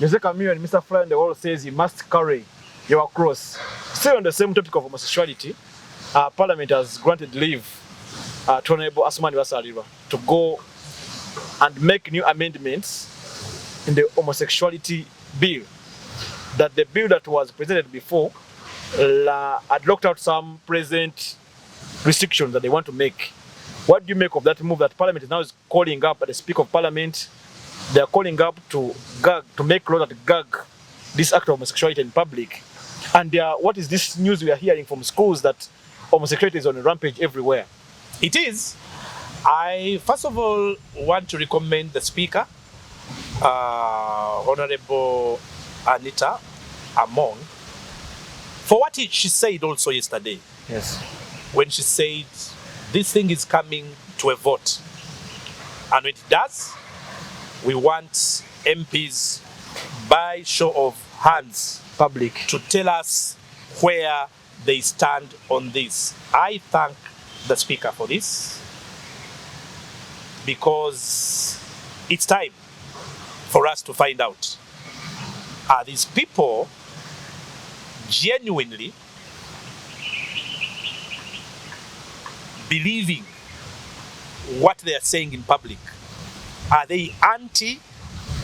Mr. Camille and Mr. Fly on the wall says you must carry your cross. Still on the same topic of homosexuality, Parliament has granted leave to Hon.Asuman Basalirwa to go and make new amendments in the Homosexuality Bill. That the bill that was presented before had locked out some present restrictions that they want to make. What do you make of that move that Parliament is now calling up at the Speaker of Parliament? They are calling up to make law that gag this act of homosexuality in public. And what is this news we are hearing from schools that homosexuality is on a rampage everywhere? It is. I first of all want to recommend the Speaker, Honorable Anita Among, for what she said also yesterday. Yes. When she said this thing is coming to a vote. And when it does, we want MPs by show of hands, public, to tell us where they stand on this. I thank the Speaker for this, because it's time for us to find out, are these people genuinely believing what they are saying in public? Are they anti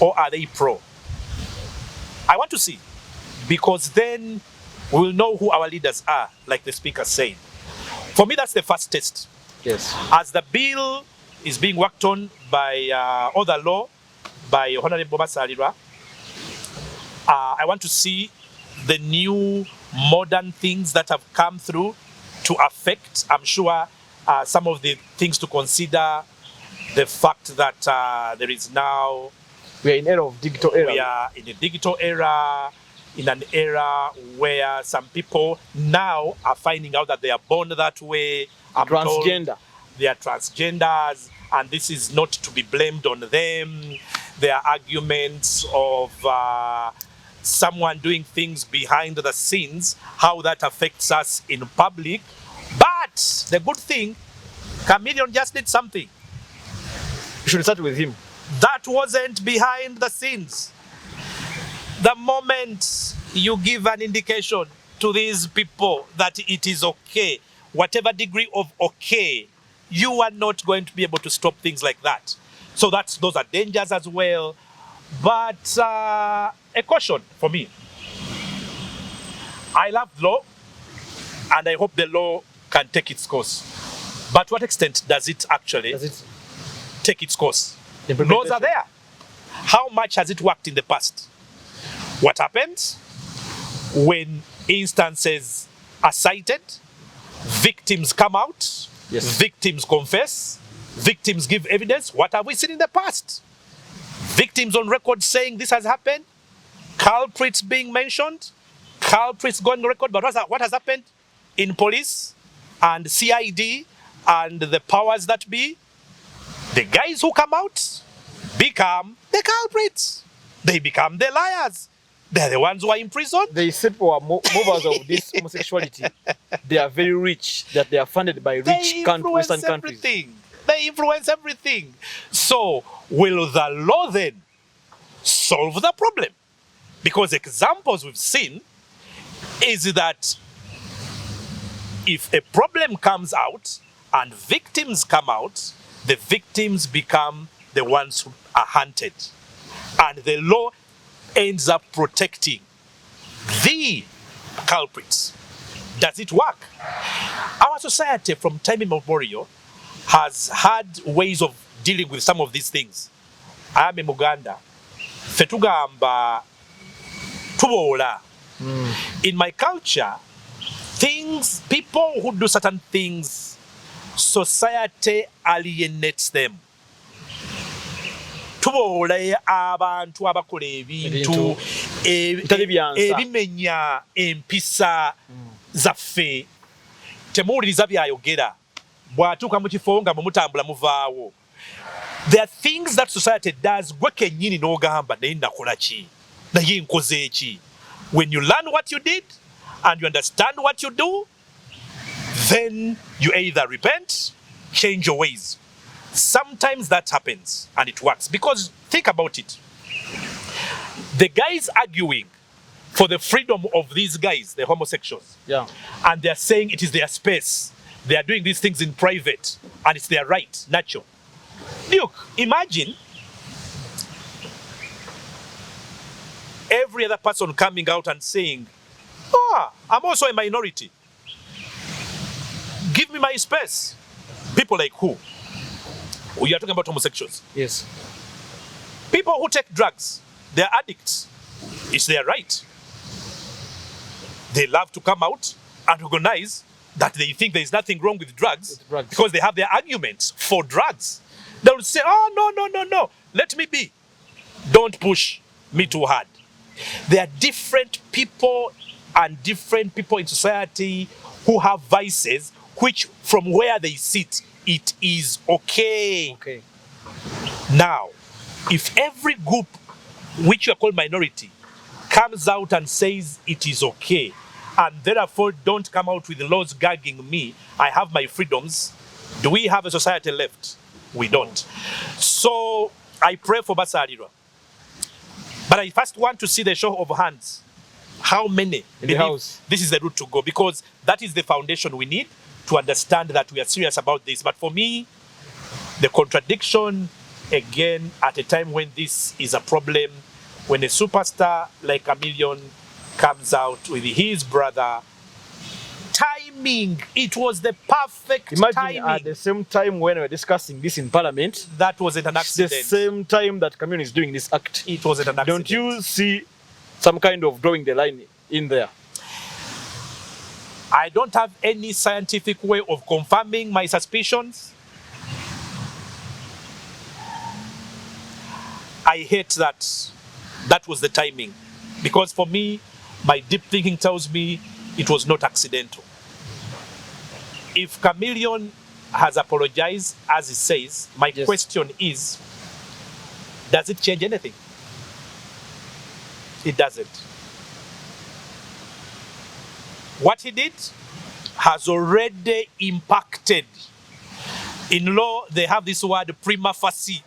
or are they pro? I want to see, because then we'll know who our leaders are, like the Speaker said. For me, that's the first test. Yes. As the bill is being worked on by other law, by Honorable Basalirwa, I want to see the new modern things that have come through to affect, I'm sure, some of the things to consider. The fact that there is now... We are in an era of digital era. We are in a digital era, in an era where some people now are finding out that they are born that way. Transgender. They are transgenders, and this is not to be blamed on them. There are arguments of someone doing things behind the scenes, how that affects us in public. But the good thing, Chameleon just did something. You should start with him. That wasn't behind the scenes. The moment you give an indication to these people that it is okay, whatever degree of okay, you are not going to be able to stop things like that. So those are dangers as well. But a caution for me. I love law, and I hope the law can take its course. But to what extent does it actually take its course? Laws are there. How much has it worked in the past? What happens when instances are cited, victims come out, yes, victims confess, victims give evidence? What have we seen in the past? Victims on record saying this has happened, culprits being mentioned, culprits going on record. But what has happened in police and CID and the powers that be? The guys who come out become the culprits. They become the liars. They're the ones who are in prison. They said for movers of this homosexuality, they are very rich, that they are funded by rich Western countries. They influence everything. So will the law then solve the problem? Because examples we've seen is that if a problem comes out and victims come out, the victims become the ones who are hunted. And the law ends up protecting the culprits. Does it work? Our society from time immemorial has had ways of dealing with some of these things. I am in Uganda. Fetugamba tubola. In my culture, people who do certain things, society alienates them. Tubola abantu abakola ebintu ebimenya empisa zaffe temuwuliriza byayogera bw'atuuka mu kifo nga mumutambula muvaawo. There are things that society does gwe kennyini n'ogamba naye nakola ki, naye nkoze ki. When you learn what you did and you understand what you do, then you either repent, change your ways. Sometimes that happens and it works, because think about it. The guys arguing for the freedom of these guys, the homosexuals. Yeah. And they're saying it is their space. They are doing these things in private and it's their right, natural. Look, imagine every other person coming out and saying, I'm also a minority. Give me my space. People like who? We are talking about homosexuals. Yes. People who take drugs, they're addicts. It's their right. They love to come out and recognize that they think there is nothing wrong with drugs, because they have their arguments for drugs. They will say, no, let me be. Don't push me too hard. There are different people and different people in society who have vices, which from where they sit, it is okay. Okay. Now, if every group which you are called minority comes out and says it is okay, and therefore don't come out with the laws gagging me, I have my freedoms, do we have a society left? We don't. So I pray for Basalirwa. But I first want to see the show of hands. How many in the house? This is the route to go, because that is the foundation we need to understand that we are serious about this. But for me, the contradiction, again, at a time when this is a problem, when a superstar like Chameleon comes out with his brother, timing, it was the perfect timing. At the same time when we were discussing this in Parliament, that wasn't an accident. The same time that Chameleon is doing this act, it wasn't an accident. Don't you see some kind of drawing the line in there? I don't have any scientific way of confirming my suspicions. I hate that that was the timing, because for me, my deep thinking tells me it was not accidental. If Chameleon has apologized, as he says, my question is, does it change anything? It doesn't. What he did has already impacted. In law, they have this word prima facie.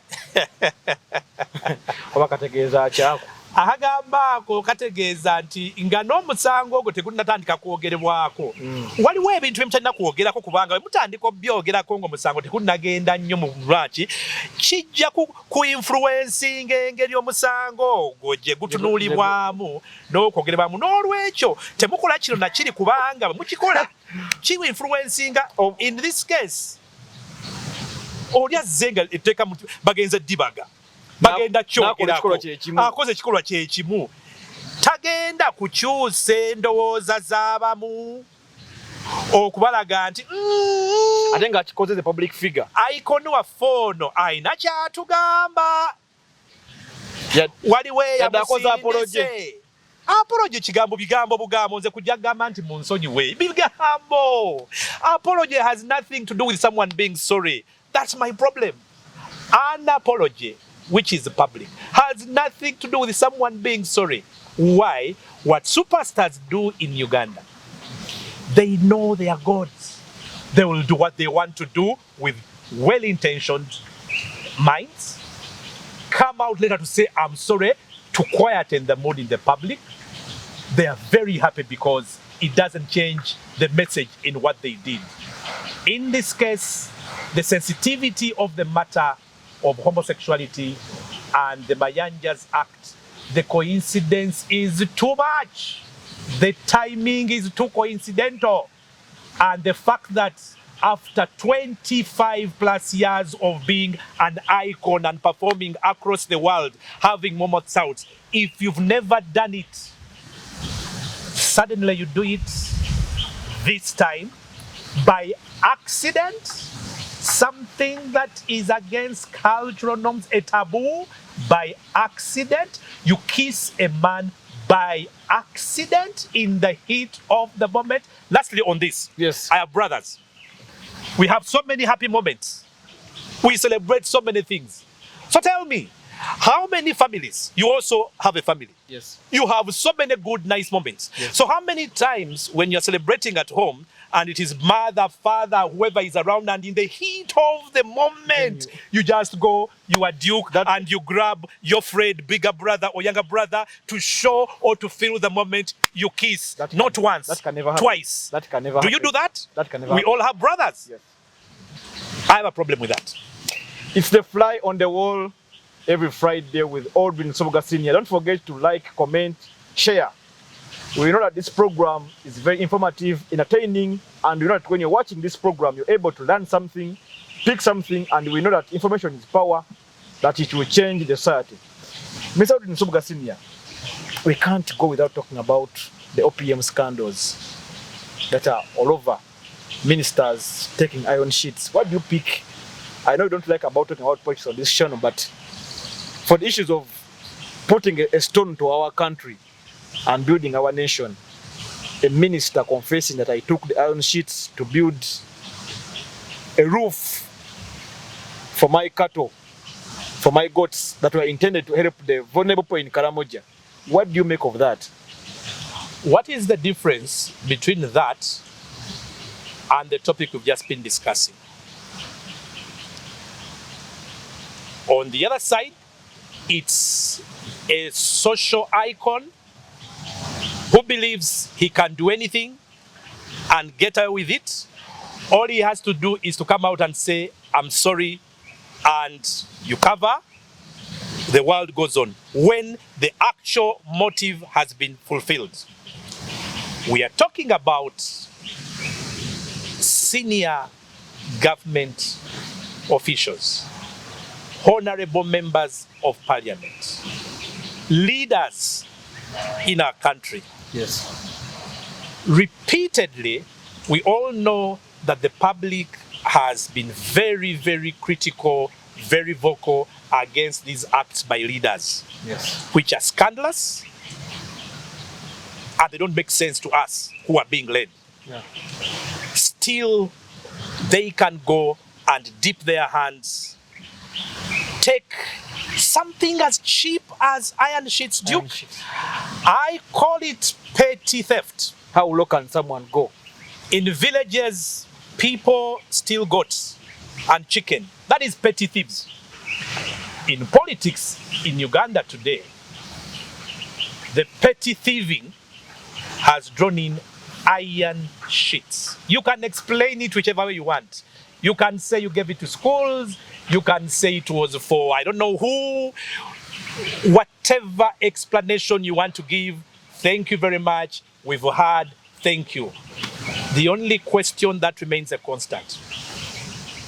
Ahagamba ako kategeeza nti nga n'omusango ogwo tegunnatandika kwogerebwako. Waliwo ebintu byemutalina kwogerako kubanga bwe mutandika obyogerako ng'omusango tegunnagenda nnyo mu lwaki, kijja ku influencinga engeri omusango ogwo gye gutunuulibwamu n'okwogerebwamu. N'olwekyo temukola kino na kiri kubanga bwe mukikola kiwa influencinga. In this case, oli azze nga etteeka bagenze ddibaga. Bagenda kyogerako akoze ekikolwa kyekimu, tagenda kukyusa endowooza z'abamu okubalaga nti ate nga akikoze the public figure. Icon waffe ono alina kyatugamba. Waliwo eyamusindise. Apology bigambo bugambo, nze kujja kugamba nti munsonyiwe bigambo. Apology has nothing to do with someone being sorry. That's my problem. An apology, which is public, has nothing to do with someone being sorry. Why? What superstars do in Uganda, they know they are gods. They will do what they want to do with well-intentioned minds. Come out later to say, I'm sorry, to quieten the mood in the public. They are very happy because it doesn't change the message in what they did. In this case, the sensitivity of the matter of homosexuality and the Mayanjas Act, the coincidence is too much. The timing is too coincidental. And the fact that after 25 plus years of being an icon and performing across the world, having moments out, if you've never done it, suddenly you do it this time by accident, something that is against cultural norms, a taboo, by accident. You kiss a man by accident in the heat of the moment. Lastly on this, yes, I have brothers. We have so many happy moments. We celebrate so many things. So tell me, How many families? You also have a family. Yes. You have so many good, nice moments. Yes. So how many times when you're celebrating at home and it is mother, father, whoever is around, and in the heat of the moment, you just go, you are Duke, and you grab your friend, bigger brother or younger brother to show or to feel the moment, you kiss. Not once, that can never happen. Twice. That can never Do happen. you do that? That can never We happen. all have brothers. Yes. I have a problem with that. It's the fly on the wall every Friday with Aldrin Soboga Senior. Don't forget to like, comment, share. We know that this program is very informative, entertaining, and we know that when you're watching this program, you're able to learn something, pick something, and we know that information is power, that it will change the society. Mr. Aldrin Soboga Senior, we can't go without talking about the OPM scandals that are all over. Ministers taking iron sheets. What do you pick? I know you don't like about talking about politics on this channel, but for the issues of putting a stone to our country and building our nation, a minister confessing that I took the iron sheets to build a roof for my cattle, for my goats that were intended to help the vulnerable people in Karamoja. What do you make of that? What is the difference between that and the topic we've just been discussing? On the other side, it's a social icon who believes he can do anything and get away with it. All he has to do is to come out and say, I'm sorry, and you cover, the world goes on, when the actual motive has been fulfilled. We are talking about senior government officials, honorable members of parliament, leaders in our country. Yes. Repeatedly, we all know that the public has been very, very critical, very vocal against these acts by leaders, Yes. which are scandalous, and they don't make sense to us who are being led. Yeah. Still, they can go and dip their hands, take something as cheap as iron sheets, Duke. Iron sheets. I call it petty theft. How low can someone go? In villages, people steal goats and chicken. That is petty thieves. In politics in Uganda today, the petty thieving has drawn in iron sheets. You can explain it whichever way you want. You can say you gave it to schools. You can say it was for I don't know who. Whatever explanation you want to give, thank you very much. We've heard, thank you. The only question that remains a constant: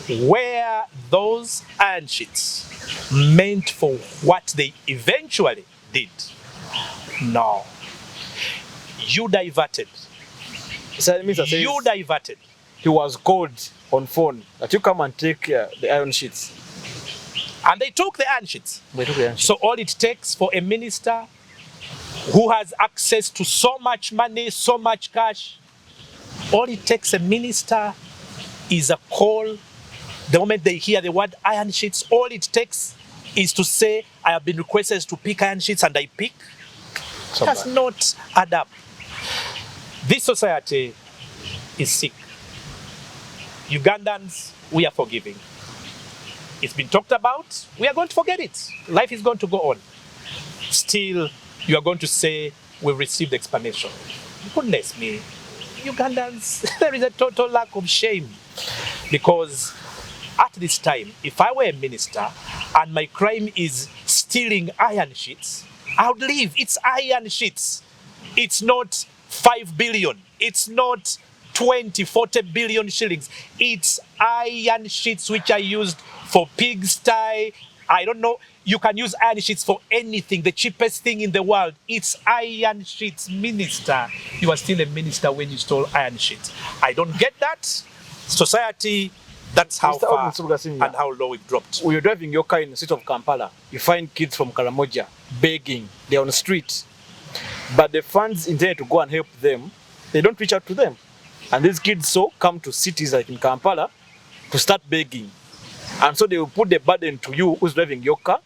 were those iron sheets meant for what they eventually did? No. You diverted. So that means that You diverted. he was called on phone that you come and take the iron sheets. And they took the iron sheets. They took the iron sheets. So all it takes for a minister who has access to so much money, so much cash, all it takes a minister is a call. The moment they hear the word iron sheets, all it takes is to say, I have been requested to pick iron sheets, and I pick. So Does bad. not add up. This society is sick. Ugandans, we are forgiving. It's been talked about, we are going to forget it. Life is going to go on. Still, you are going to say, we've received explanation. Goodness me, Ugandans, there is a total lack of shame. Because at this time, if I were a minister and my crime is stealing iron sheets, I would leave. It's iron sheets. It's not 5 billion. It's not 20, 40 billion shillings. It's iron sheets which are used for pigsty. I don't know. You can use iron sheets for anything. The cheapest thing in the world. It's iron sheets. Minister, you are still a minister when you stole iron sheets. I don't get that. Society, that's how Mr. far Aldrin Soboga Senior, and how low we've dropped. when you're driving your car in the city of Kampala, you find kids from Karamoja begging. They're on the street. But the funds intended to go and help them, they don't reach out to them. And these kids so come to cities like in Kampala to start begging. And so they will put the burden to you who's driving your car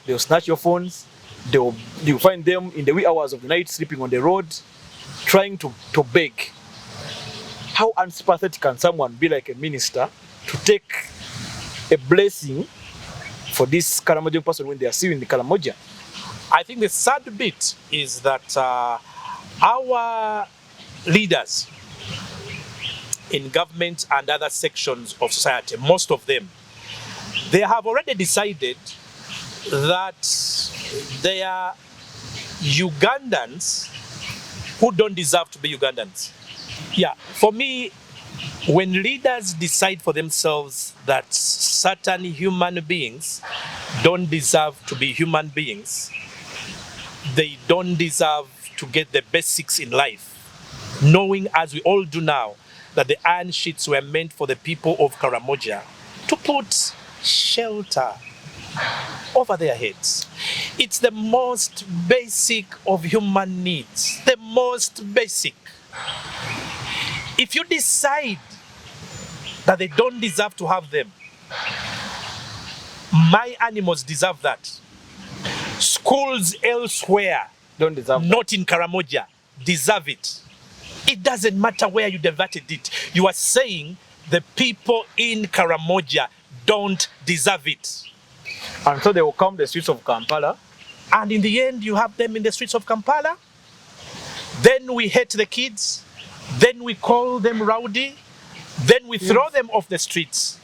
they'll snatch your phones, you'll find them in the wee hours of the night sleeping on the road, trying to beg. How unsympathetic can someone be like a minister to take a blessing for this Karamoja person when they are still in the Karamoja? I think the sad bit is that our leaders in government and other sections of society, most of them, they have already decided that they are Ugandans who don't deserve to be Ugandans. Yeah, for me, when leaders decide for themselves that certain human beings don't deserve to be human beings, they don't deserve to get the basics in life, knowing, as we all do now, that the iron sheets were meant for the people of Karamoja to put shelter over their heads. It's the most basic of human needs, the most basic. If you decide that they don't deserve to have them, my animals deserve that. Schools elsewhere, Don't deserve not in Karamoja, deserve it. It doesn't matter where you diverted it. You are saying the people in Karamoja don't deserve it. And so they will come to the streets of Kampala. And in the end, you have them in the streets of Kampala. Then we hate the kids. Then we call them rowdy. Then we throw them off the streets.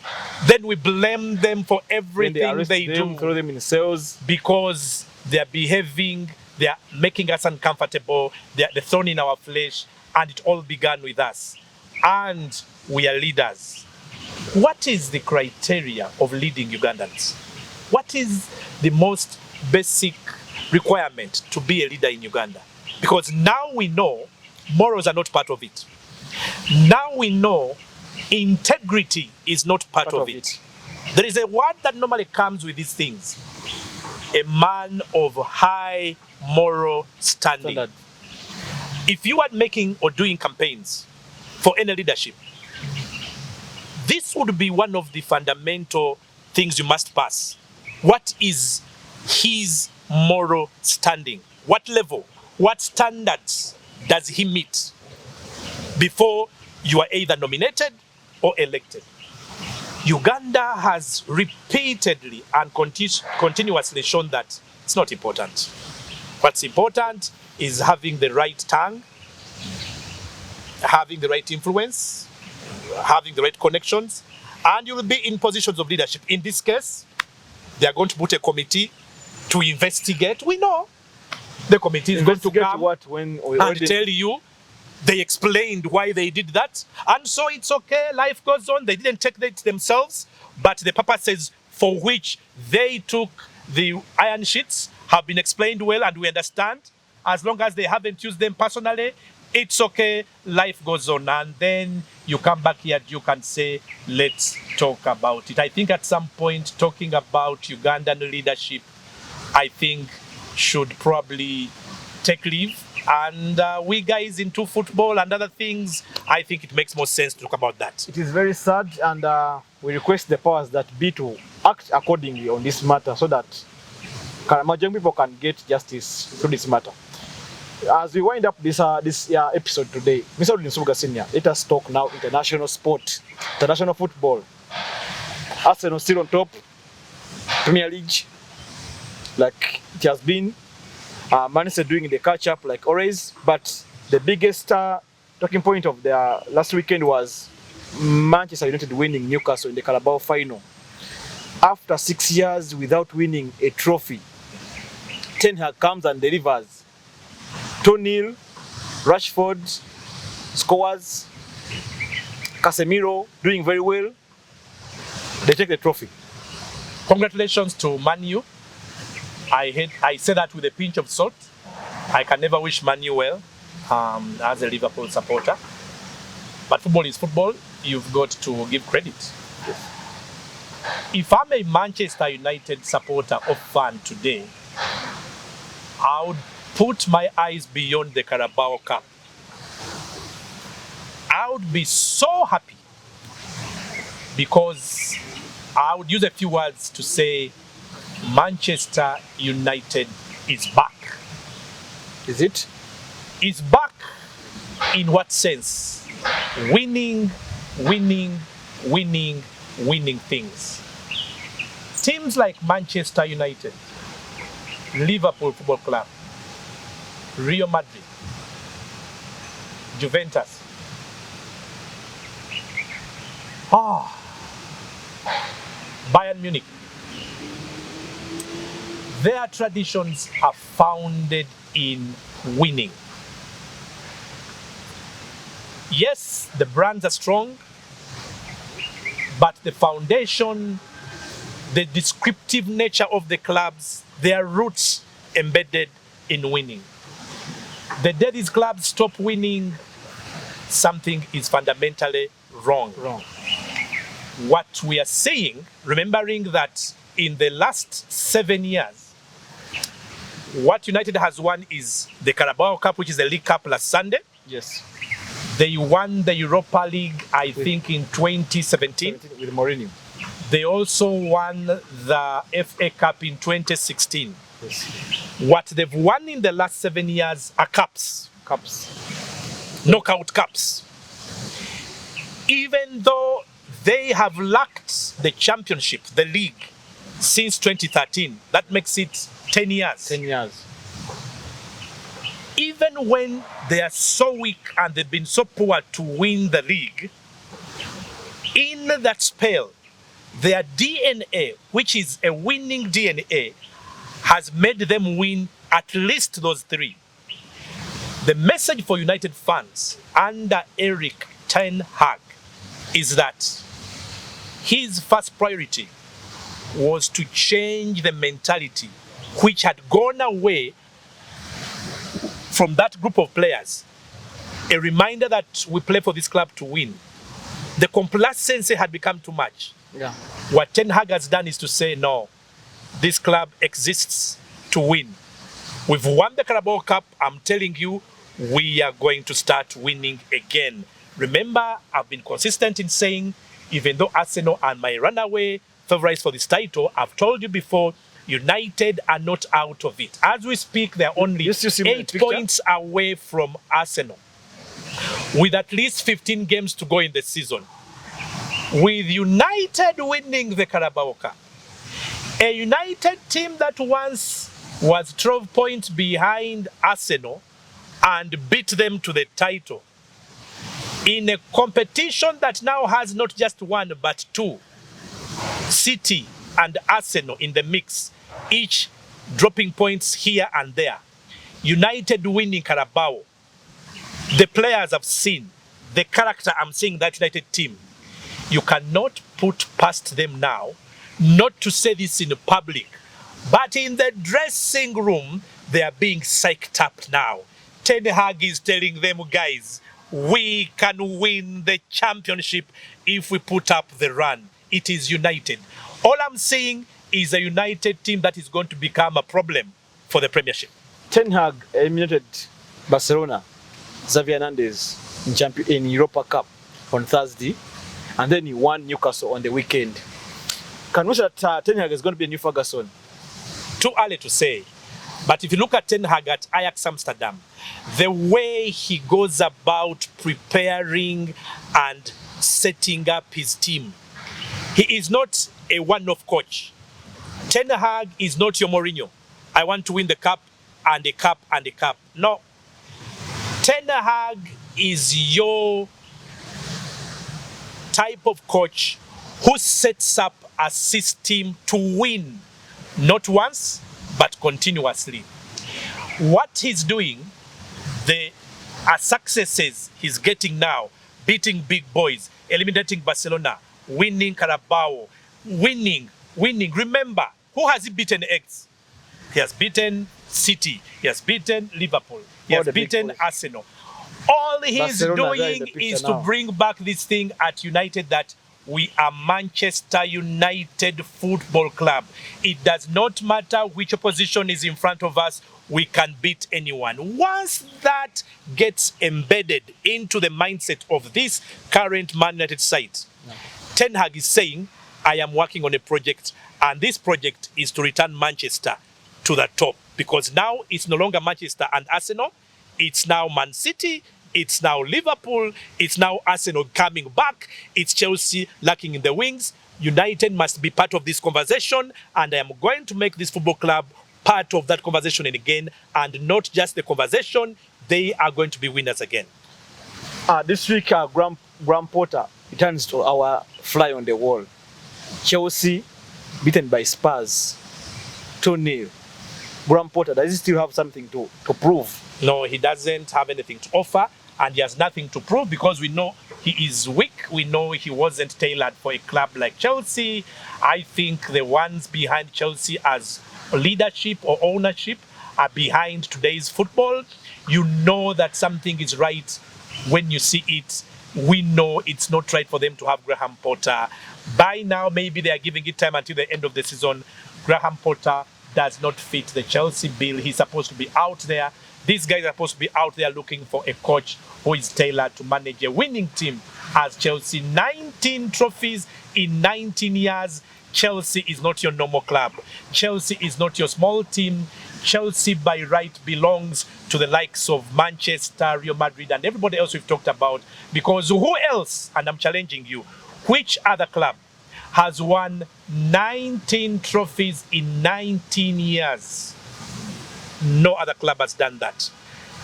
Then we blame them for everything they do. Throw them in cells. Because they are behaving, they are making us uncomfortable, they're thorn in our flesh, and it all began with us. And we are leaders. What is the criteria of leading Ugandans? What is the most basic requirement to be a leader in Uganda? Because now we know morals are not part of it. Now we know integrity is not part of it. There is a word that normally comes with these things. A man of high moral standing. Standard. If you are making or doing campaigns for any leadership, this would be one of the fundamental things you must pass. What is his moral standing? What level, what standards does he meet before you are either nominated or elected? Uganda has repeatedly and continuously shown that it's not important. What's important is having the right tongue, having the right influence, having the right connections, and you will be in positions of leadership. In this case, they are going to put a committee to investigate. We know the committee is going to come and tell you they explained why they did that, and so it's okay, life goes on. They didn't take it themselves, but the purposes for which they took the iron sheets have been explained well, and we understand. As long as they haven't used them personally, it's okay, life goes on. And then you come back here, you can say, let's talk about it. I think at some point, talking about Ugandan leadership, I think should probably take leave. And we guys into football and other things, I think it makes more sense to talk about that. It is very sad, and we request the powers that be to act accordingly on this matter so that Karamoja people can get justice through this matter. As we wind up this episode today, Mr. Asuman Senior, let us talk now international sport, international football. Arsenal still on top, Premier League, like it has been. Manchester doing the catch-up like always, but the biggest talking point of their last weekend was Manchester United winning Newcastle in the Carabao final. After 6 years without winning a trophy, Ten Hag comes and delivers. 2-0, Rashford scores, Casemiro doing very well. They take the trophy. Congratulations to Man U. I say that with a pinch of salt. I can never wish Man U well as a Liverpool supporter. But football is football. You've got to give credit. If I'm a Manchester United supporter or fan today, I would put my eyes beyond the Carabao Cup. I would be so happy because I would use a few words to say Manchester United is back. Is it? Is back in what sense? Winning things. Teams like Manchester United, Liverpool Football Club, Real Madrid, Juventus. Bayern Munich. Their traditions are founded in winning. Yes, the brands are strong, but the foundation, the descriptive nature of the clubs, their roots embedded in winning. The day these clubs stop winning, something is fundamentally wrong. What we are saying, remembering that in the last 7 years, what United has won is the Carabao Cup, which is the League Cup last Sunday. Yes. They won the Europa League, I think, in 2017. With Mourinho. They also won the FA Cup in 2016. Yes. What they've won in the last 7 years are cups. Knockout cups. Even though they have lacked the championship, the league, since 2013, that makes it 10 years. 10 years. Even when they are so weak and they've been so poor to win the league, in that spell, their DNA, which is a winning DNA, has made them win at least those three. The message for United fans under Erik ten Hag is that his first priority was to change the mentality which had gone away from that group of players. A reminder that we play for this club to win. The complacency had become too much. Yeah. What Ten Hag has done is to say, no, this club exists to win. We've won the Carabao Cup. I'm telling you, we are going to start winning again. Remember, I've been consistent in saying, even though Arsenal are my runaway favorites for this title, I've told you before, United are not out of it. As we speak, they're only 8 points away from Arsenal, with at least 15 games to go in the season. With United winning the Carabao Cup, a United team that once was 12 points behind Arsenal and beat them to the title, in a competition that now has not just one but two, City and Arsenal in the mix, each dropping points here and there. United winning Carabao. The players have seen, the character I'm seeing that United team. You cannot put past them now, not to say this in public, but in the dressing room, they are being psyched up now. Ten Hag is telling them, guys, we can win the championship if we put up the run. It is United. All I'm saying is a United team that is going to become a problem for the Premiership. Ten Hag eliminated Barcelona, Xavi Hernandez in Europa Cup on Thursday, and then he won Newcastle on the weekend. Can we say that Ten Hag is going to be a new Ferguson? Too early to say. But if you look at Ten Hag at Ajax Amsterdam, the way he goes about preparing and setting up his team, he is not a one-off coach. Ten Hag is not your Mourinho. I want to win the cup and a cup and a cup. No. Ten Hag is your type of coach who sets up a system to win, not once, but continuously. What he's doing, the successes he's getting now, beating big boys, eliminating Barcelona, winning Carabao, winning. Remember, who has he beaten ex? He has beaten City, he has beaten Liverpool, he has beaten Arsenal. All he's doing is to bring back this thing at United that we are Manchester United Football Club. It does not matter which opposition is in front of us, we can beat anyone. Once that gets embedded into the mindset of this current Man United side, Ten Hag is saying, I am working on a project And this project is to return Manchester to the top, because now it's no longer Manchester and Arsenal. It's now Man City. It's now Liverpool. It's now Arsenal coming back. It's Chelsea lacking in the wings. United must be part of this conversation, and I am going to make this football club part of that conversation again, and not just the conversation. They are going to be winners again. This week, Graham Potter returns to our fly on the wall. Chelsea beaten by Spurs 2-0. Graham Potter, does he still have something to prove? No, he doesn't have anything to offer, and he has nothing to prove, because we know he is weak. We know he wasn't tailored for a club like Chelsea. I think the ones behind Chelsea as leadership or ownership are behind today's football. You know that something is right when you see it. We know it's not right for them to have Graham Potter. By now, maybe they are giving it time until the end of the season. Graham Potter does not fit the Chelsea bill. He's supposed to be out there. These guys are supposed to be out there looking for a coach who is tailored to manage a winning team. As Chelsea, 19 trophies in 19 years. Chelsea is not your normal club. Chelsea is not your small team. Chelsea by right belongs to the likes of Manchester, Real Madrid, and everybody else we've talked about. Because who else, and I'm challenging you, which other club has won 19 trophies in 19 years? No other club has done that.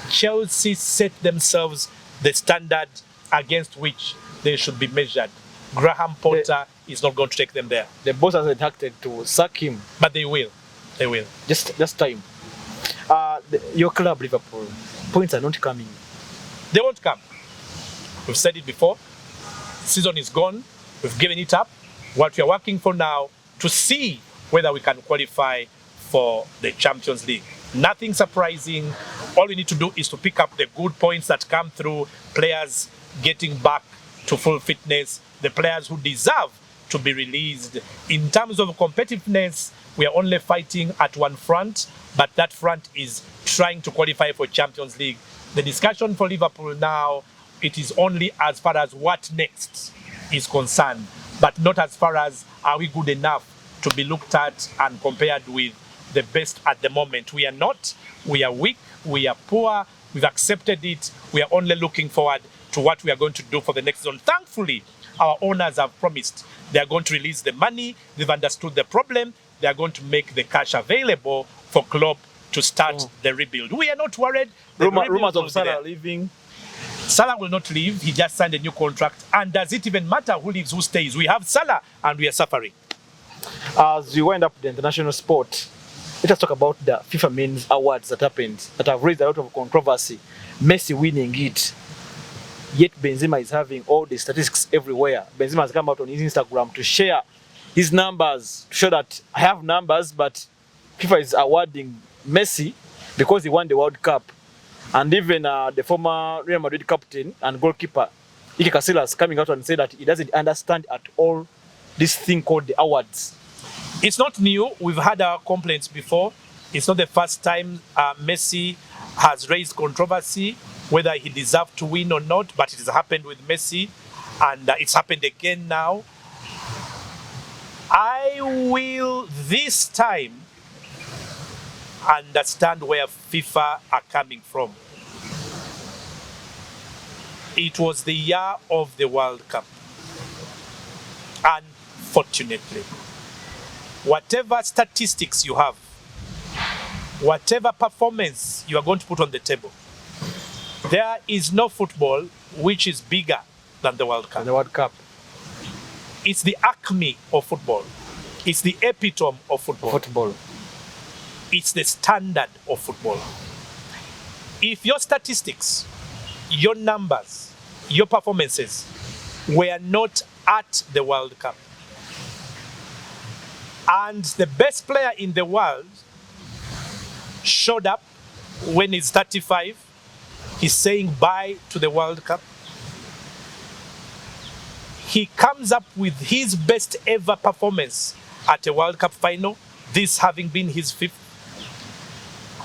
Chelsea set themselves the standard against which they should be measured. Graham Potter is not going to take them there. The boss has attempted to sack him. But they will. They will. Just time. Your club, Liverpool, points are not coming. They won't come. We've said it before. Season is gone. We've given it up. What we are working for now, to see whether we can qualify for the Champions League. Nothing surprising. All we need to do is to pick up the good points that come through, players getting back to full fitness, the players who deserve to be released. In terms of competitiveness, we are only fighting at one front, but that front is trying to qualify for Champions League. The discussion for Liverpool now, it is only as far as what next is concerned, but not as far as are we good enough to be looked at and compared with the best at the moment. We are not. We are weak. We are poor. We've accepted it. We are only looking forward to what we are going to do for the next season. Thankfully, our owners have promised they are going to release the money. They've understood the problem. They are going to make the cash available for Klopp to start the rebuild. We are not worried. Rumors of Salah leaving. Salah will not leave. He just signed a new contract. And does it even matter who leaves, who stays? We have Salah and we are suffering. As we wind up the international sport, let us talk about the FIFA Men's Awards that happened, that have raised a lot of controversy. Messi winning it. Yet Benzema is having all the statistics everywhere. Benzema has come out on his Instagram to share his numbers, to show that I have numbers, but FIFA is awarding Messi because he won the World Cup. And even the former Real Madrid captain and goalkeeper, Iker Casillas, coming out and say that he doesn't understand at all this thing called the awards. It's not new. We've had our complaints before. It's not the first time Messi has raised controversy, whether he deserved to win or not, but it has happened with Messi, and it's happened again now. I will this time understand where FIFA are coming from. It was the year of the World Cup. Unfortunately, whatever statistics you have, whatever performance you are going to put on the table, there is no football which is bigger than the World Cup. The World Cup. It's the acme of football. It's the epitome of football. It's the standard of football. If your statistics, your numbers, your performances were not at the World Cup, and the best player in the world showed up when he's 35, he's saying bye to the World Cup. He comes up with his best ever performance at a World Cup final, this having been his 5th.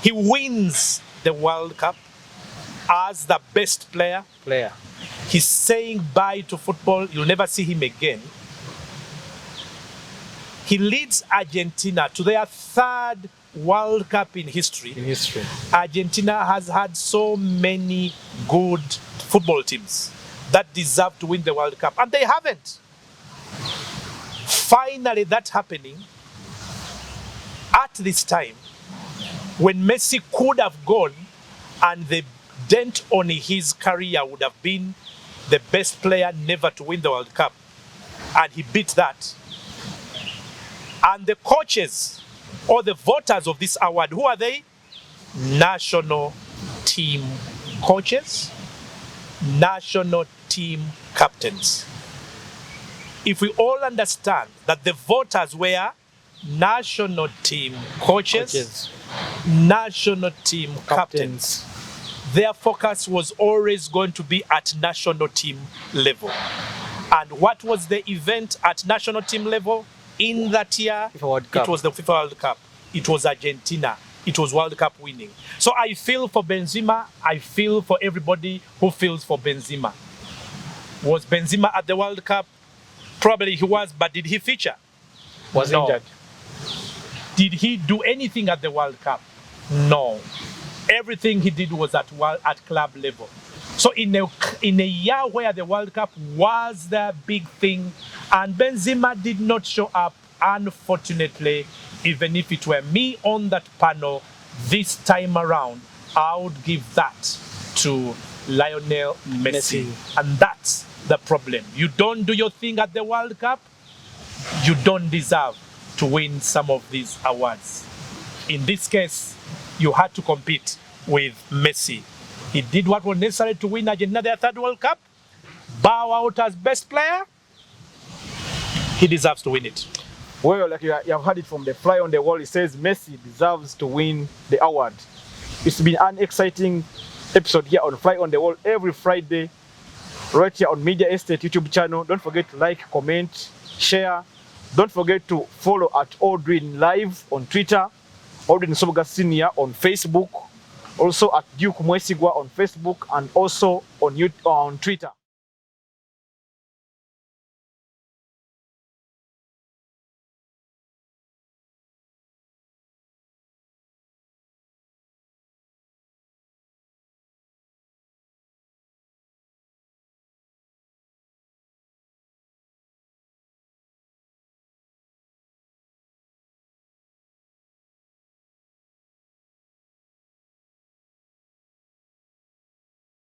He wins the World Cup as the best player. He's saying bye to football. You'll never see him again. He leads Argentina to their third World Cup in history. Argentina has had so many good football teams that deserve to win the World Cup, and they haven't. Finally, that's happening at this time when Messi could have gone and the dent on his career would have been the best player never to win the World Cup. And he beat that. And the coaches or the voters of this award, who are they? National team coaches, national team captains. If we all understand that the voters were national team coaches, national team captains, their focus was always going to be at national team level. And what was the event at national team level in that year? It was the FIFA World Cup. It was Argentina. It was World Cup winning. So I feel for Benzema. I feel for everybody who feels for Benzema. Was Benzema at the World Cup? Probably he was, but did he feature? Was injured. Did he do anything at the World Cup? No. Everything he did was at club level. So in a year where the World Cup was the big thing and Benzema did not show up, unfortunately, even if it were me on that panel this time around, I would give that to Lionel Messi. And that's the problem. You don't do your thing at the World Cup, you don't deserve to win some of these awards. In this case, you had to compete with Messi. He did what was necessary to win Argentina their third World Cup, bow out as best player. He deserves to win it. Well, like you have heard it from the fly on the wall, it says Messi deserves to win the award. It's been an exciting episode here on Fly on the Wall every Friday, right here on Media Estate YouTube channel. Don't forget to like, comment, share. Don't forget to follow at Aldrin Live on Twitter, Aldrin Soboga Senior on Facebook, also at Duke Mwesigwa on Facebook, and also on Twitter.